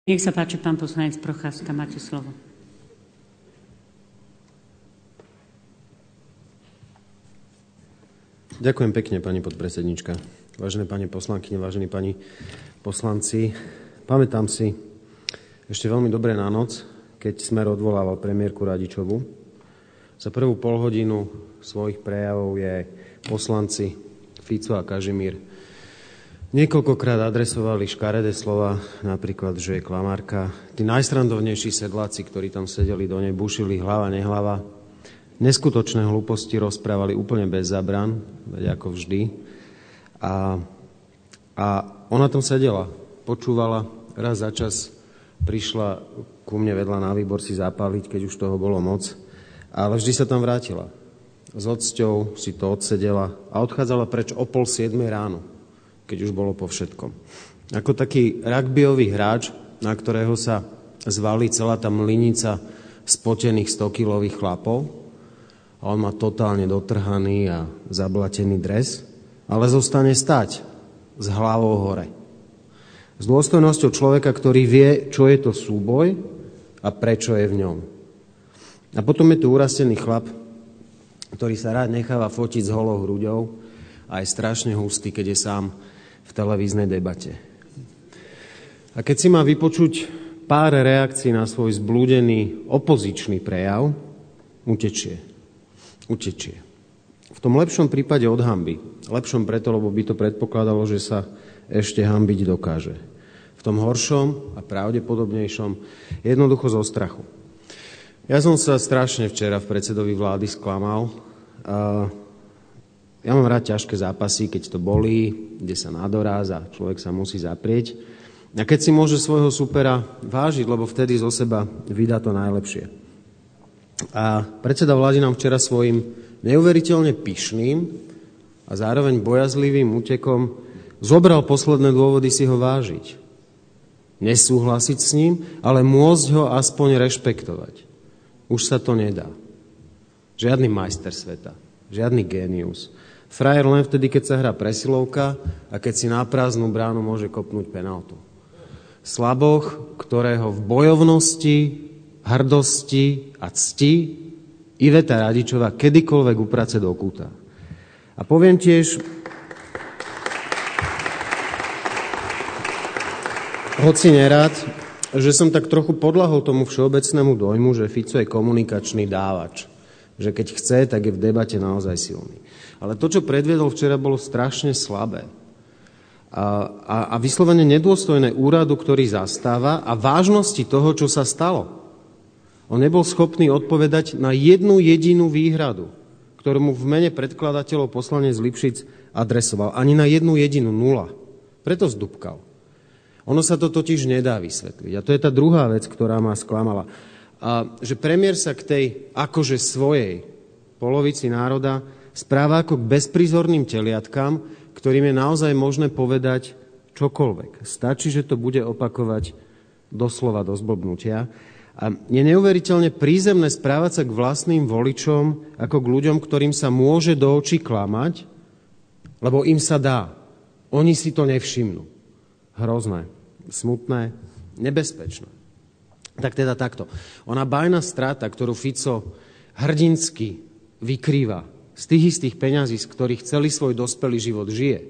Nech sa páči, pán poslanec Procházka, máte slovo. Ďakujem pekne, pani podpredsednička. Vážené pani poslankyne, vážení pani poslanci, pamätám si ešte veľmi dobre na noc, keď Smer odvolával premiérku Radičovú. Za prvú polhodinu svojich prejavov je poslanci Fico a Kažimír niekoľkokrát adresovali škaredé slova, napríklad, že je klamárka. Tí najsrandovnejší sedláci, ktorí tam sedeli, do nej bušili hlava, nehlava. Neskutočné hlúposti rozprávali úplne bez zabran, veď ako vždy. A ona tam sedela, počúvala, raz za čas prišla ku mne vedľa na výbor si zapáliť, keď už toho bolo moc, ale vždy sa tam vrátila. S ocťou si to odsedela a odchádzala preč o 6:30 ráno, keď už bolo po všetkom. Ako taký rugbyový hráč, na ktorého sa zvalí celá tá mlynica spotených 100-kilových chlapov a on má totálne dotrhaný a zablatený dres, ale zostane stať s hlavou hore. S dôstojnosťou človeka, ktorý vie, čo je to súboj a prečo je v ňom. A potom je tu urastený chlap, ktorý sa rád necháva fotiť s holou hruďou a je strašne hustý, keď je sám v televíznej debate. A keď si má vypočuť pár reakcií na svoj zblúdený opozičný prejav, utečie. V tom lepšom prípade od hanby. Lepšom preto, lebo by to predpokladalo, že sa ešte hanbiť dokáže. V tom horšom a pravdepodobnejšom jednoducho zo strachu. Ja som sa strašne včera v predsedovi vlády sklamal. Ja mám rád ťažké zápasy, keď to bolí, kde sa nadoráz a človek sa musí zaprieť. A keď si môže svojho supera vážiť, lebo vtedy zo seba vydá to najlepšie. A predseda vlády nám včera svojim neuveriteľne pyšným a zároveň bojazlivým útekom zobral posledné dôvody si ho vážiť. Nesúhlasiť s ním, ale môcť ho aspoň rešpektovať. Už sa to nedá. Žiadny majster sveta, žiadny génius. Frajer len vtedy, keď sa hrá presilovka a keď si na prázdnu bránu môže kopnúť penáltu. Slaboch, ktorého v bojovnosti, hrdosti a cti Iveta Radičová kedykoľvek uprace do kúta. A poviem tiež, hoci nerád, že som tak trochu podľahol tomu všeobecnému dojmu, že Fico je komunikačný dávač. Že keď chce, tak je v debate naozaj silný. Ale to, čo predviedol včera, bolo strašne slabé. A vyslovene nedôstojné úradu, ktorý zastáva a vážnosti toho, čo sa stalo. On nebol schopný odpovedať na jednu jedinú výhradu, ktorú mu v mene predkladateľov poslanec Lipšic adresoval. Ani na jednu jedinú, 0. Preto zdúbkal. Ono sa to totiž nedá vysvetliť. A to je tá druhá vec, ktorá ma sklamala. Že premiér sa k tej akože svojej polovici národa správa ako k bezprizorným teliatkám, ktorým je naozaj možné povedať čokoľvek. Stačí, že to bude opakovať doslova do zblbnutia. A je neuveriteľne prízemné správať sa k vlastným voličom ako k ľuďom, ktorým sa môže do očí klamať, lebo im sa dá. Oni si to nevšimnú. Hrozné, smutné, nebezpečné. Tak teda takto. Ona bajná strata, ktorú Fico hrdinsky vykrýva z tých istých peňazí, z ktorých celý svoj dospelý život žije,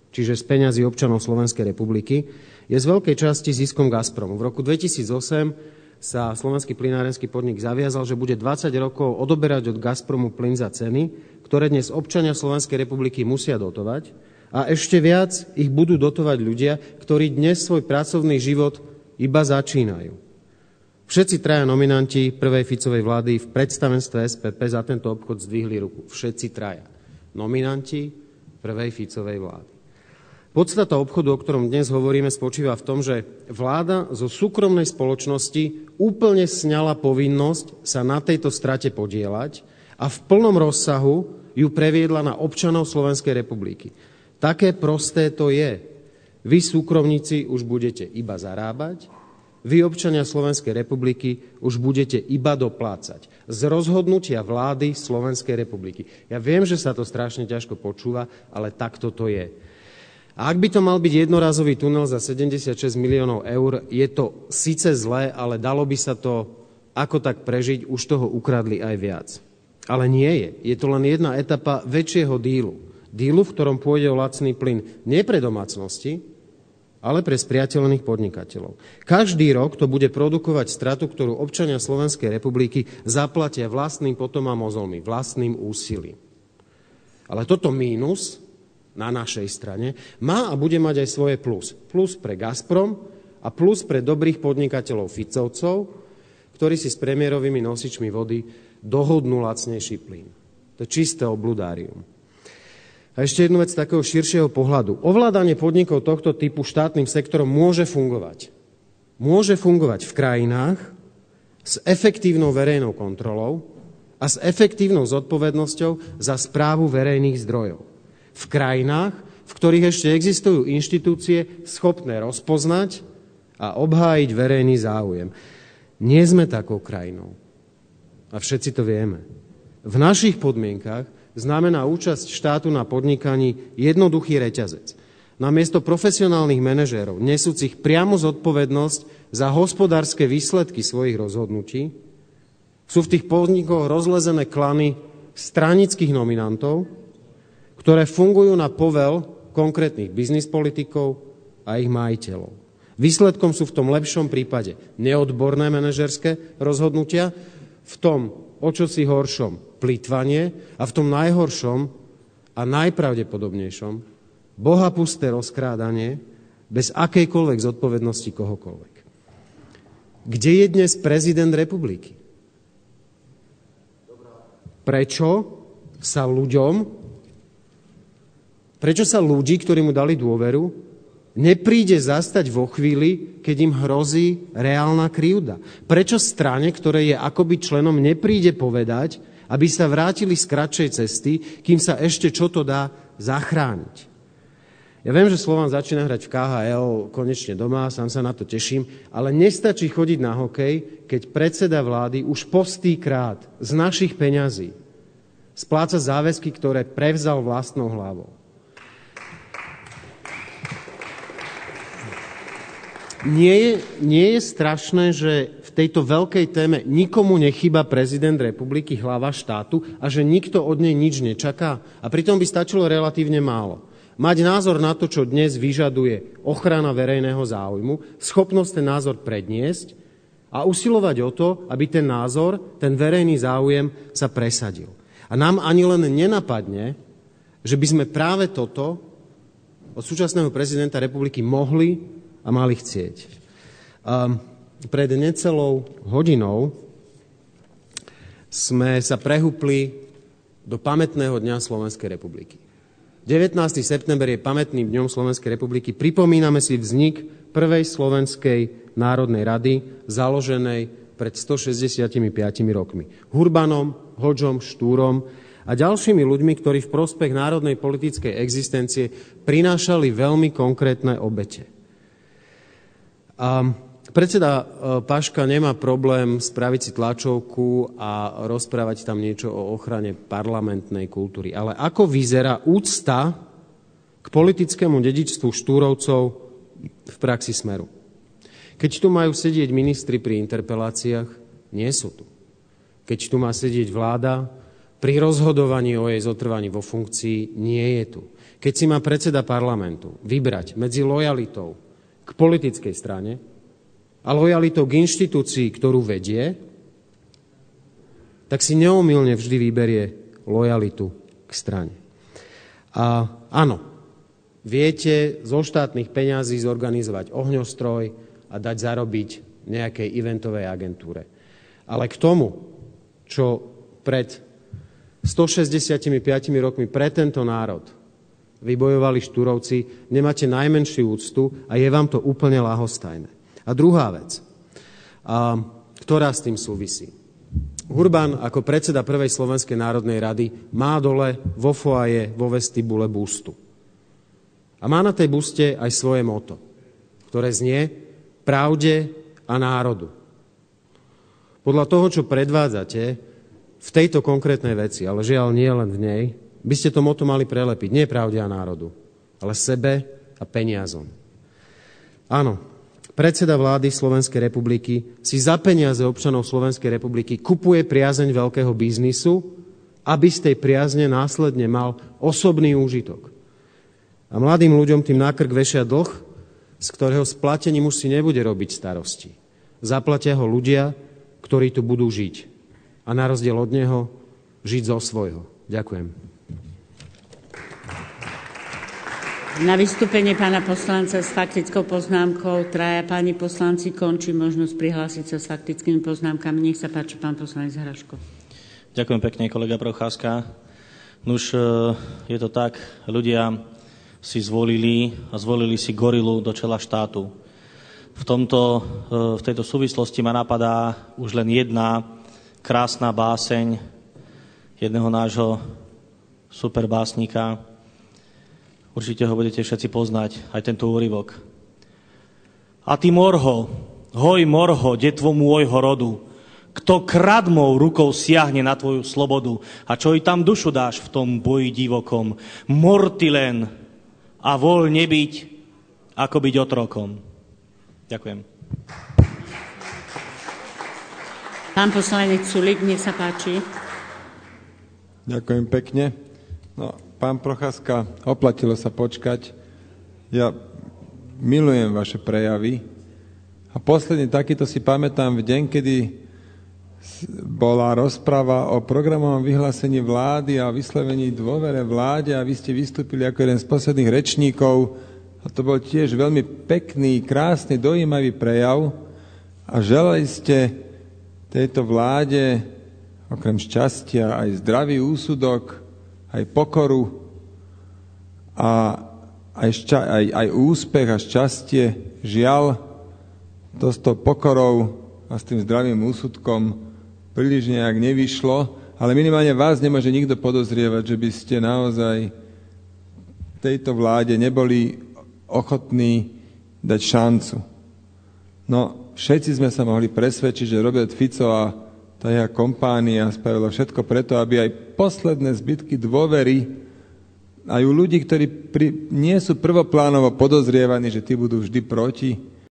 čiže z peňazí občanov Slovenskej republiky, je z veľkej časti ziskom Gazpromu. V roku 2008 sa slovenský plynárenský podnik zaviazal, že bude 20 rokov odoberať od Gazpromu plyn za ceny, ktoré dnes občania Slovenskej republiky musia dotovať, a ešte viac ich budú dotovať ľudia, ktorí dnes svoj pracovný život iba začínajú. Všetci traja nominanti prvej Ficovej vlády v predstavenstve SPP za tento obchod zdvihli ruku. Všetci traja nominanti prvej Ficovej vlády. Podstata obchodu, o ktorom dnes hovoríme, spočíva v tom, že vláda zo súkromnej spoločnosti úplne sňala povinnosť sa na tejto strate podieľať a v plnom rozsahu ju previedla na občanov Slovenskej republiky. Také prosté to je. Vy, súkromníci, už budete iba zarábať, vy, občania Slovenskej republiky, už budete iba doplácať z rozhodnutia vlády Slovenskej republiky. Ja viem, že sa to strašne ťažko počúva, ale takto to je. A ak by to mal byť jednorázový tunel za 76 miliónov eur, je to síce zlé, ale dalo by sa to ako tak prežiť, už toho ukradli aj viac. Ale nie je. Je to len jedna etapa väčšieho dílu. Dílu, v ktorom pôjde o lacný plyn nie pre domácnosti, ale pre spriateľených podnikateľov. Každý rok to bude produkovať stratu, ktorú občania Slovenskej republiky zaplatia vlastným potom a mozolmi, vlastným úsilím. Ale toto mínus na našej strane má a bude mať aj svoje plus. Plus pre Gazprom a plus pre dobrých podnikateľov Ficovcov, ktorí si s premiérovými nosičmi vody dohodnú lacnejší plyn. To je čisté obludárium. A ešte jednu vec z takého širšieho pohľadu. Ovládanie podnikov tohto typu štátnym sektorom môže fungovať. Môže fungovať v krajinách s efektívnou verejnou kontrolou a s efektívnou zodpovednosťou za správu verejných zdrojov. V krajinách, v ktorých ešte existujú inštitúcie schopné rozpoznať a obhájiť verejný záujem. Nie sme takou krajinou. A všetci to vieme. V našich podmienkach znamená účasť štátu na podnikaní jednoduchý reťazec. Namiesto profesionálnych manažérov, nesúcich priamo zodpovednosť za hospodárske výsledky svojich rozhodnutí, sú v tých podnikoch rozlezené klany stranických nominantov, ktoré fungujú na povel konkrétnych biznis politikov a ich majiteľov. Výsledkom sú v tom lepšom prípade neodborné manažerské rozhodnutia, v tom o čosi horšom plytvanie a v tom najhoršom a najpravdepodobnejšom bohapusté rozkrádanie bez akejkoľvek zodpovednosti kohokoľvek. Kde je dnes prezident republiky? Prečo sa ľudí, ktorí mu dali dôveru, nepríde zastať vo chvíli, keď im hrozí reálna krivda? Prečo strane, ktoré je akoby členom, nepríde povedať, aby sa vrátili z kratšej cesty, kým sa ešte čo to dá zachrániť? Ja viem, že Slovan začína hrať v KHL konečne doma, sám sa na to teším, ale nestačí chodiť na hokej, keď predseda vlády už postýkrát z našich peňazí spláca záväzky, ktoré prevzal vlastnou hlavou. Nie je strašné, že v tejto veľkej téme nikomu nechýba prezident republiky, hlava štátu a že nikto od nej nič nečaká? A pritom by stačilo relatívne málo. Mať názor na to, čo dnes vyžaduje ochrana verejného záujmu, schopnosť ten názor predniesť a usilovať o to, aby ten názor, ten verejný záujem sa presadil. A nám ani len nenapadne, že by sme práve toto od súčasného prezidenta republiky mohli a mali chcieť. Pred necelou hodinou sme sa prehúpli do pamätného dňa Slovenskej republiky. 19. september je pamätným dňom Slovenskej republiky. Pripomíname si vznik prvej Slovenskej národnej rady, založenej pred 165 rokmi. Hurbanom, Hodžom, Štúrom a ďalšími ľuďmi, ktorí v prospech národnej politickej existencie prinášali veľmi konkrétne obete. A predseda Paška nemá problém spraviť si tlačovku a rozprávať tam niečo o ochrane parlamentnej kultúry. Ale ako vyzerá úcta k politickému dedičstvu Štúrovcov v praxi Smeru? Keď tu majú sedieť ministri pri interpeláciách, nie sú tu. Keď tu má sedieť vláda, pri rozhodovaní o jej zotrvaní vo funkcii, nie je tu. Keď si má predseda parlamentu vybrať medzi lojalitou k politickej strane a lojalitou k inštitúcii, ktorú vedie, tak si neomylne vždy vyberie lojalitu k strane. A áno, viete zo štátnych peňazí zorganizovať ohňostroj a dať zarobiť nejakej eventovej agentúre. Ale k tomu, čo pred 165 rokmi pre tento národ vybojovali Štúrovci, nemáte najmenšiu úctu a je vám to úplne ľahostajné. A druhá vec, ktorá s tým súvisí. Hurban ako predseda prvej Slovenskej národnej rady má dole vo foaje, vo vestibule bustu. A má na tej buste aj svoje motto, ktoré znie pravde a národu. Podľa toho, čo predvádzate v tejto konkrétnej veci, ale žiaľ nie len v nej, by ste to motto mali prelepiť. Nie pravde a národu, ale sebe a peniazom. Áno, predseda vlády Slovenskej republiky si za peniaze občanov Slovenskej republiky kupuje priazeň veľkého biznisu, aby z tej priazne následne mal osobný úžitok. A mladým ľuďom tým na krk vešia dlh, z ktorého splatením už si nebude robiť starosti. Zaplatia ho ľudia, ktorí tu budú žiť. A na rozdiel od neho žiť zo svojho. Ďakujem. Na vystúpenie pána poslanca s faktickou poznámkou traja páni poslanci, končí možnosť prihlásiť sa s faktickými poznámkami. Nech sa páči, pán poslanec Hraško. Ďakujem pekne, kolega Procházka. Nuž, je to tak, ľudia si zvolili si gorilu do čela štátu. V tejto súvislosti ma napadá už len jedna krásna báseň jedného nášho superbásnika. Určite ho budete všetci poznať, aj tento úryvok. A ty morho, hoj morho, detvo môjho rodu, kto kradmou rukou siahne na tvoju slobodu a čo i tam dušu dáš v tom boji divokom, morty len a voľ nebyť, ako byť otrokom. Ďakujem. Pán poslanec Sulík, nech sa páči. Ďakujem pekne. No, pán Procházka, oplatilo sa počkať. Ja milujem vaše prejavy. A posledný takýto si pamätám v deň, kedy bola rozprava o programovom vyhlásení vlády a vyslovení dôvere vláde a vy ste vystúpili ako jeden z posledných rečníkov a to bol tiež veľmi pekný, krásny, dojímavý prejav a želali ste tejto vláde okrem šťastia aj zdravý úsudok, aj pokoru a aj úspech a šťastie. Žiaľ, to s tou pokorou a s tým zdravým úsudkom príliš nejak nevyšlo, ale minimálne vás nemôže nikto podozrievať, že by ste naozaj tejto vláde neboli ochotní dať šancu. No, všetci sme sa mohli presvedčiť, že Robert Fico a tá jeho kompánia spravila všetko preto, aby aj posledné zbytky dôvery aj u ľudí, ktorí nie sú prvoplánovo podozrievaní, že tí budú vždy proti,